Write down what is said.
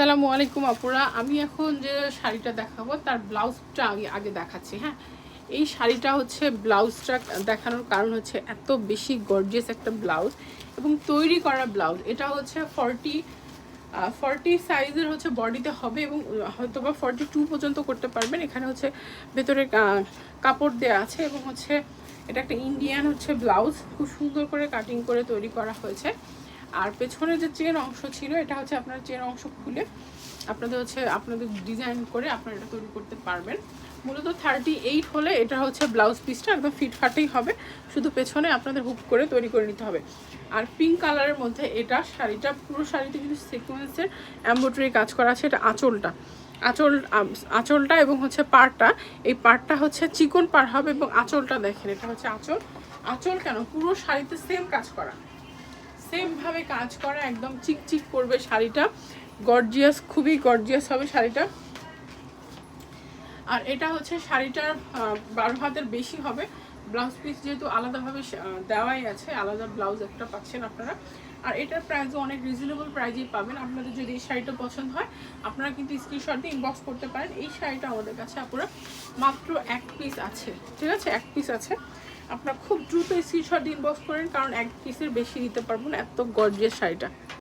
আসসালামু আলাইকুম আপুরা, আমি এখন যে শাড়িটা দেখাবো তার ব্লাউজটা আগে দেখাচ্ছি। হ্যাঁ, এই শাড়িটা হচ্ছে ব্লাউজটা দেখানোর কারণ হচ্ছে এত বেশি গর্জিয়াস একটা ব্লাউজ এবং তৈরি করা ব্লাউজ। এটা হচ্ছে 40 সাইজের হচ্ছে বডিতে হবে এবং হয়তো বা 42 পর্যন্ত করতে পারবেন। এখানে হচ্ছে ভেতরে কাপড় দেওয়া আছে এবং হচ্ছে এটা একটা ইন্ডিয়ান হচ্ছে ব্লাউজ, খুব সুন্দর করে কাটিং করে তৈরি করা হয়েছে। আর পেছনে যে চেন অংশ ছিল এটা হচ্ছে আপনার চেন অংশ খুলে আপনাদের ডিজাইন করে আপনারা এটা তৈরি করতে পারবেন। মূলত 38 হলে এটা হচ্ছে ব্লাউজ পিসটা একদম ফিটফাটেই হবে, শুধু পেছনে আপনাদের হুক করে তৈরি করে নিতে হবে। আর পিঙ্ক কালারের মধ্যে এটা শাড়িটা, পুরো শাড়িতে কিন্তু সিকোয়েন্সের এমব্রয়ডারি কাজ করা আছে। এটা আঁচলটা এবং হচ্ছে পাড়টা, এই পাড়টা হচ্ছে চিকন পাড় হবে এবং আঁচলটা দেখেন, এটা হচ্ছে আঁচল কেন পুরো শাড়িতে সেম কাজ করা, সেমভাবে কাজ করা, একদম চিকচিক করবে শাড়িটা, গর্জিয়াস, খুবই গর্জিয়াস হবে শাড়িটা। আর এটা হচ্ছে শাড়িটার 12 হাতের বেশি হবে। ব্লাউজ পিস যেহেতু আলাদাভাবে দেওয়াই আছে, আলাদা ব্লাউজ একটা পাচ্ছেন আপনারা। আর এটার প্রাইসও অনেক রিজনেবল প্রাইজেই পাবেন। আপনাদের যদি এই শাড়িটা পছন্দ হয় আপনারা কিন্তু স্ক্রিনশট দিয়ে ইনবক্স করতে পারেন। এই শাড়িটা আমাদের কাছে আপনারা মাত্র এক পিস আছে, ঠিক আছে, এক পিস আছে। আপনারা খুব দ্রুত স্ক্রিনশট দিয়ে ইনবক্স করেন, কারণ এক পিসের বেশি দিতে পারবো না, এত গর্জিয়াস শাড়িটা।